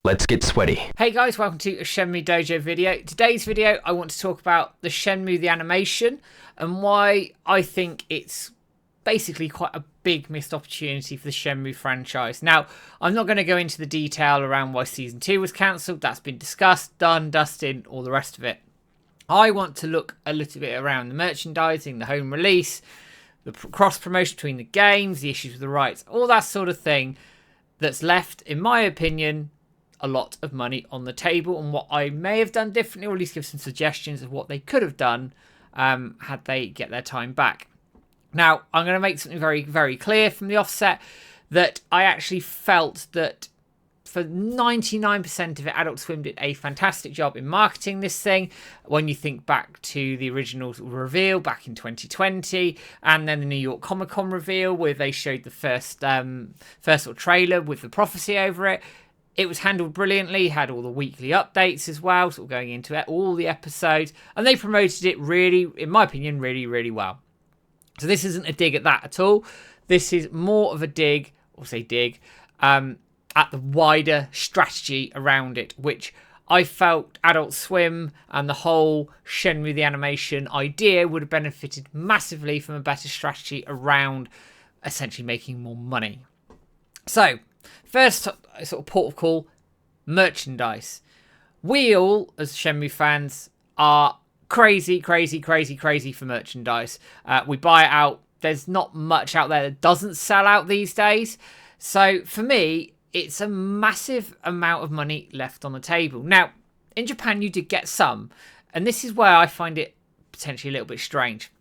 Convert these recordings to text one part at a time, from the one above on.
Let's get sweaty. Hey guys, welcome to a Shenmue Dojo video. Today's video, I want to talk about the Shenmue the animation and why I think it's basically quite a big missed opportunity for the Shenmue franchise. Now, I'm not going to go into the detail around why Season 2 was cancelled. That's been discussed, done, dusted, all the rest of it. I want to look a little bit around the merchandising, the home release, the cross-promotion between the games, the issues with the rights, all that sort of thing that's left, in my opinion, a lot of money on the table, and what I may have done differently, or at least give some suggestions of what they could have done had they get their time back. Now, I'm going to make something very, very clear from the offset that I actually felt that for 99% of it, Adult Swim did a fantastic job in marketing this thing. When you think back to the original reveal back in 2020, and then the New York Comic Con reveal where they showed the first sort of trailer with the prophecy over it. It was handled brilliantly, had all the weekly updates as well, sort of going into it, all the episodes, and they promoted it really, in my opinion, really, really well. So this isn't a dig at that at all. This is more of a dig, at the wider strategy around it, which I felt Adult Swim and the whole Shenmue the animation idea would have benefited massively from a better strategy around essentially making more money. So, first sort of port of call, merchandise. We all, as Shenmue fans, are crazy for merchandise. We buy it out. There's not much out there that doesn't sell out these days. So for me, it's a massive amount of money left on the table. Now, in Japan, you did get some. And this is where I find it potentially a little bit strange.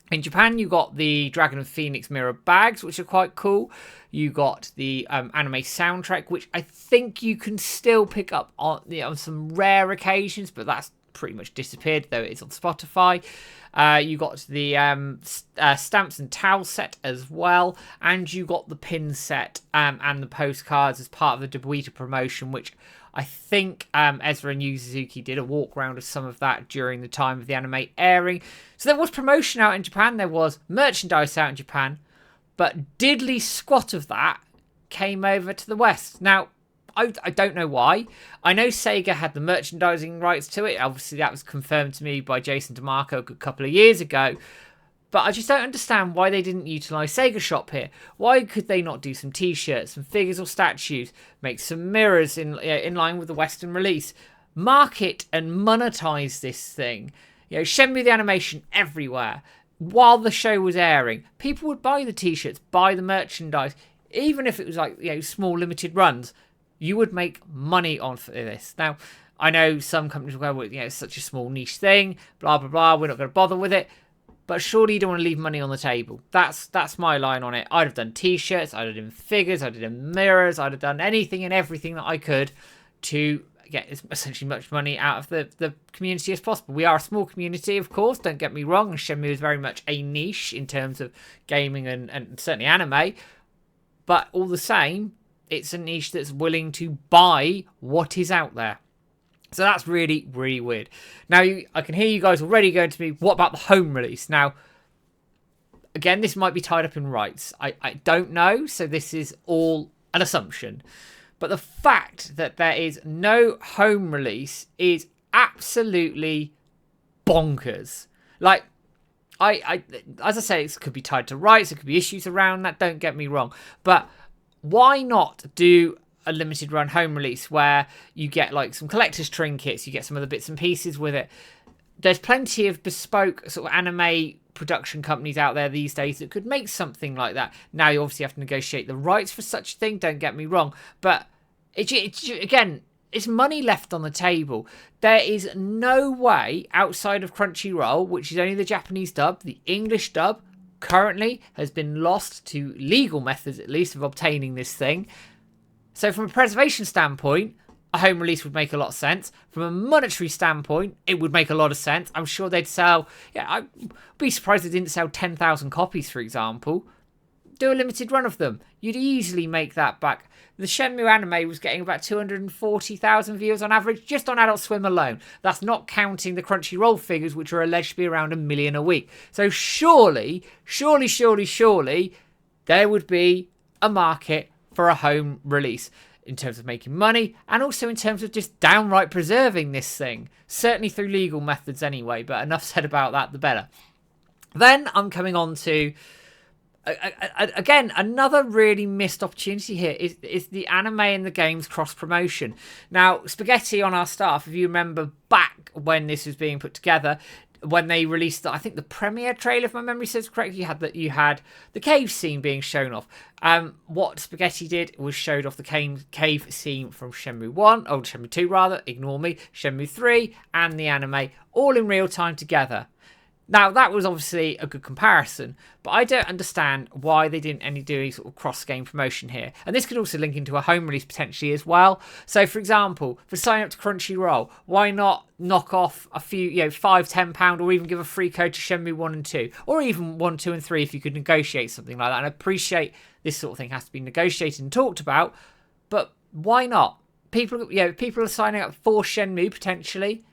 In Japan, you got the Dragon and Phoenix mirror bags, which are quite cool. You got the anime soundtrack, which I think you can still pick up on some rare occasions, but that's pretty much disappeared, though it is on Spotify. You got the stamps and towel set as well, and you got the pin set and the postcards as part of the Dobuita promotion, which I think Ezra and Yu Suzuki did a walk around of some of that during the time of the anime airing. So there was promotion out in Japan, there was merchandise out in Japan, but diddly squat of that came over to the West. Now, I don't know why. I know Sega had the merchandising rights to it. Obviously, that was confirmed to me by Jason DeMarco a good couple of years ago. But I just don't understand why they didn't utilise Sega Shop here. Why could they not do some T-shirts, some figures or statues, make some mirrors in line with the Western release, market and monetize this thing? You know, Shenmue the animation everywhere. While the show was airing, people would buy the T-shirts, buy the merchandise, even if it was like small limited runs. You would make money on this. Now, I know some companies will go, well, it's such a small niche thing, blah blah blah. We're not going to bother with it. But surely you don't want to leave money on the table. That's my line on it. I'd have done T-shirts, I'd have done figures, I'd have done mirrors, I'd have done anything and everything that I could to get essentially much money out of the community as possible. We are a small community, of course, don't get me wrong. Shenmue is very much a niche in terms of gaming and certainly anime. But all the same, it's a niche that's willing to buy what is out there. So that's really, really weird. Now, I can hear you guys already going to me, what about the home release? Now, again, this might be tied up in rights. I don't know, so this is all an assumption. But the fact that there is no home release is absolutely bonkers. Like, as I say, it could be tied to rights, there could be issues around that, don't get me wrong. But why not do a limited run home release where you get like some collector's trinkets, you get some of the bits and pieces with it? There's plenty of bespoke sort of anime production companies out there these days that could make something like that. Now you obviously have to negotiate the rights for such a thing, don't get me wrong, but again, it's money left on the table. There is no way outside of Crunchyroll, which is only the Japanese dub, the English dub currently has been lost to legal methods at least of obtaining this thing. So from a preservation standpoint, a home release would make a lot of sense. From a monetary standpoint, it would make a lot of sense. I'm sure they'd sell, I'd be surprised they didn't sell 10,000 copies, for example. Do a limited run of them. You'd easily make that back. The Shenmue anime was getting about 240,000 views on average, just on Adult Swim alone. That's not counting the Crunchyroll figures, which are alleged to be around 1 million a week. So surely, there would be a market for a home release. in terms of making money, and also in terms of just downright preserving this thing. Certainly through legal methods anyway, but enough said about that, the better. Then I'm coming on to, again, another really missed opportunity here is the anime and the games cross-promotion. Now, Spaghetti on our staff, if you remember back when this was being put together, when they released, I think the premiere trailer, if my memory serves correctly, you had the cave scene being shown off. What Spaghetti did was showed off the cave scene from Shenmue 1, or Shenmue 2 rather, ignore me, Shenmue 3, and the anime, all in real time together. Now, that was obviously a good comparison, but I don't understand why they didn't do any sort of cross-game promotion here. And this could also link into a home release potentially as well. So, for example, for signing up to Crunchyroll, why not knock off a few, £5, £10, or even give a free code to Shenmue 1 and 2, or even 1, 2, and 3 if you could negotiate something like that. And I appreciate this sort of thing has to be negotiated and talked about, but why not? People are signing up for Shenmue potentially.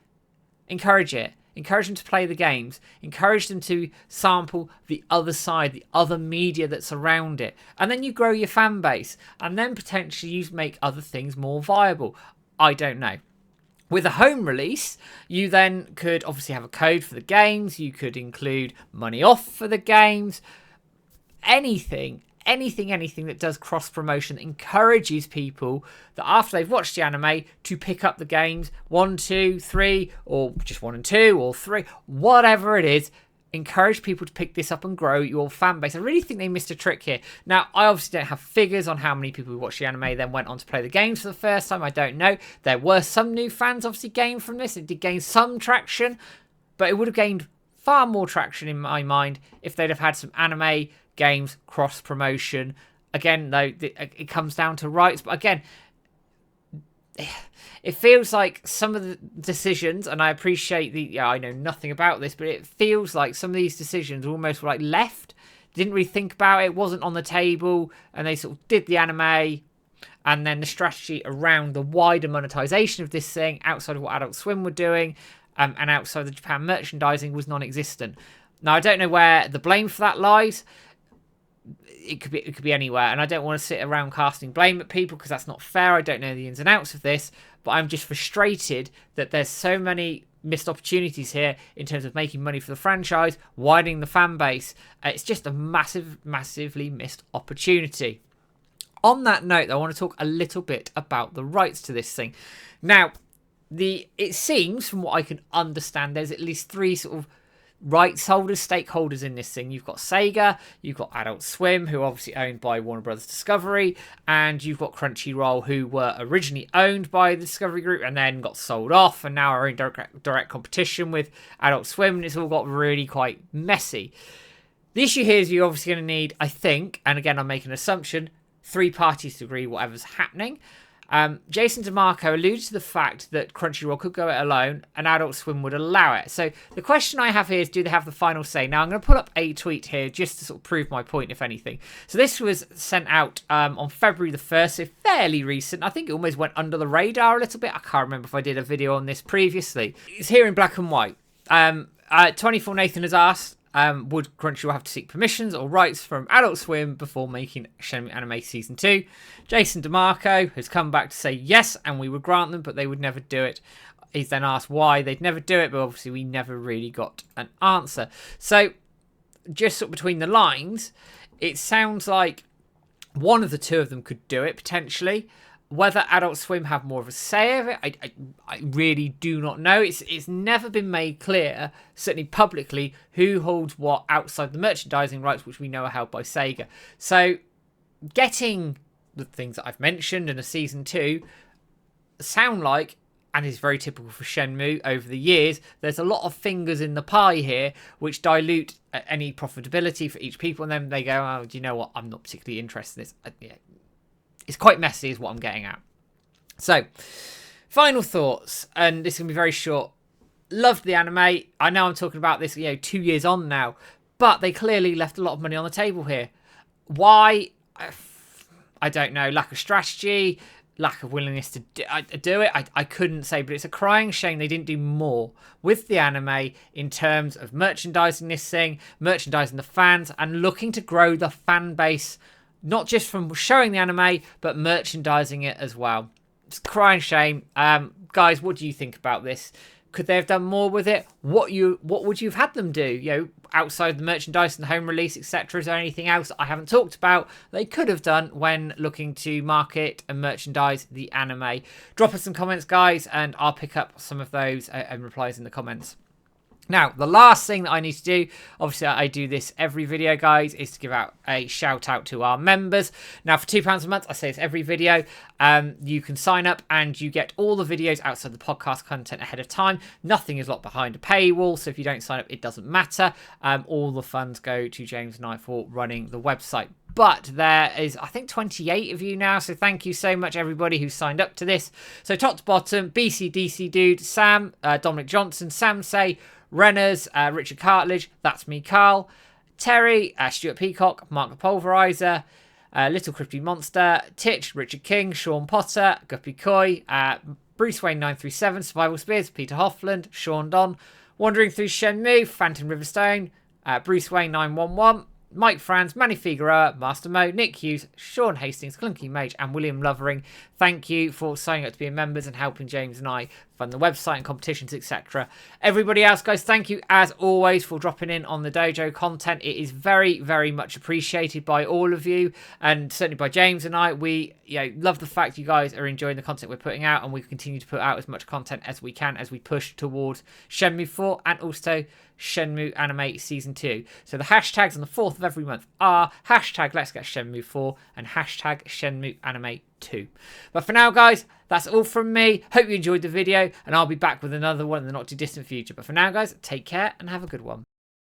Encourage it. Encourage them to play the games. Encourage them to sample the other side, the other media that's around it. And then you grow your fan base. And then potentially you make other things more viable. I don't know. With a home release, you then could obviously have a code for the games. You could include money off for the games. Anything that does cross-promotion encourages people that after they've watched the anime to pick up the games 1, 2, 3, or just 1 and 2, or 3, whatever it is. Encourage people to pick this up and grow your fan base. I really think they missed a trick here. Now, I obviously don't have figures on how many people who watched the anime then went on to play the games for the first time. I don't know. There were some new fans obviously gained from this. It did gain some traction, but it would have gained far more traction in my mind if they'd have had some anime games cross promotion. Again, though, it comes down to rights, but again, it feels like some of the decisions, and I appreciate I know nothing about this, but it feels like some of these decisions almost were like left, didn't really think about it, wasn't on the table, and they sort of did the anime, and then the strategy around the wider monetization of this thing outside of what Adult Swim were doing, and outside the Japan merchandising was non-existent. Now, I don't know where the blame for that lies. It could be anywhere, and I don't want to sit around casting blame at people because that's not fair. I don't know the ins and outs of this, but I'm just frustrated that there's so many missed opportunities here in terms of making money for the franchise, widening the fan base. It's just a massively missed opportunity. On that note, I want to talk a little bit about the rights to this thing. Now, it seems, from what I can understand, there's at least 3 sort of rights holders, stakeholders in this thing. You've got Sega, you've got Adult Swim, who are obviously owned by Warner Brothers Discovery, and you've got Crunchyroll, who were originally owned by the Discovery Group and then got sold off and now are in direct competition with Adult Swim, and it's all got really quite messy. The issue here is you're obviously going to need, I think, and again I'm making an assumption, 3 parties to agree whatever's happening. Jason DeMarco alluded to the fact that Crunchyroll could go it alone and Adult Swim would allow it. So the question I have here is, do they have the final say? Now, I'm going to pull up a tweet here just to sort of prove my point, if anything. So this was sent out on February the 1st, so fairly recent. I think it almost went under the radar a little bit. I can't remember if I did a video on this previously. It's here in black and white. 24 Nathan has asked, would Crunchyroll have to seek permissions or rights from Adult Swim before making Shenmue Anime Season 2? Jason DeMarco has come back to say yes, and we would grant them, but they would never do it. He's then asked why they'd never do it, but obviously we never really got an answer. So, just sort of between the lines, it sounds like one of the two of them could do it, potentially. Whether Adult Swim have more of a say of it, I really do not know. It's never been made clear, certainly publicly, who holds what outside the merchandising rights, which we know are held by Sega. So, getting the things that I've mentioned in a Season 2 sound like, and is very typical for Shenmue over the years, there's a lot of fingers in the pie here, which dilute any profitability for each people, and then they go, oh, do you know what, I'm not particularly interested in this. It's quite messy is what I'm getting at. So, final thoughts, and this is going to be very short. Loved the anime. I know I'm talking about this, 2 years on now, but they clearly left a lot of money on the table here. Why? I don't know. Lack of strategy, lack of willingness to do it. I couldn't say, but it's a crying shame they didn't do more with the anime in terms of merchandising this thing, merchandising the fans, and looking to grow the fan base not just from showing the anime, but merchandising it as well. It's a crying shame. Guys, what do you think about this? Could they have done more with it? What would you have had them do? Outside the merchandise and the home release, etc. Is there anything else I haven't talked about they could have done when looking to market and merchandise the anime? Drop us some comments, guys, and I'll pick up some of those and replies in the comments. Now, the last thing that I need to do, obviously I do this every video, guys, is to give out a shout out to our members. Now, for £2 a month, I say this every video, you can sign up and you get all the videos outside the podcast content ahead of time. Nothing is locked behind a paywall, so if you don't sign up, it doesn't matter. All the funds go to James and I for running the website. But there is, I think, 28 of you now, so thank you so much, everybody who signed up to this. So top to bottom, BCDC Dude, Sam, Dominic Johnson, Sam Say, Renners, Richard Cartledge, that's me, Carl, Terry, Stuart Peacock, Mark the Pulverizer, Little Crypty Monster, Titch, Richard King, Sean Potter, Guppy Coy, Bruce Wayne 937, Survival Spears, Peter Hoffland, Sean Don, Wandering Through Shenmue, Phantom Riverstone, Bruce Wayne 911, Mike Franz, Manny Figueroa, Master Mo, Nick Hughes, Sean Hastings, Clunky Mage, and William Lovering. Thank you for signing up to be members and helping James and I fund the website and competitions, etc. Everybody else, guys, thank you as always for dropping in on the dojo content. It is very, very much appreciated by all of you, and certainly by James and I. We love the fact you guys are enjoying the content we're putting out, and we continue to put out as much content as we can as we push towards Shenmue 4 and also Shenmue Anime Season 2. So the hashtags on the 4th of every month are hashtag Let's Get Shenmue 4 and hashtag Shenmue Anime 2. But for now, guys, that's all from me. Hope you enjoyed the video, and I'll be back with another one in the not too distant future. But for now, guys, take care and have a good one.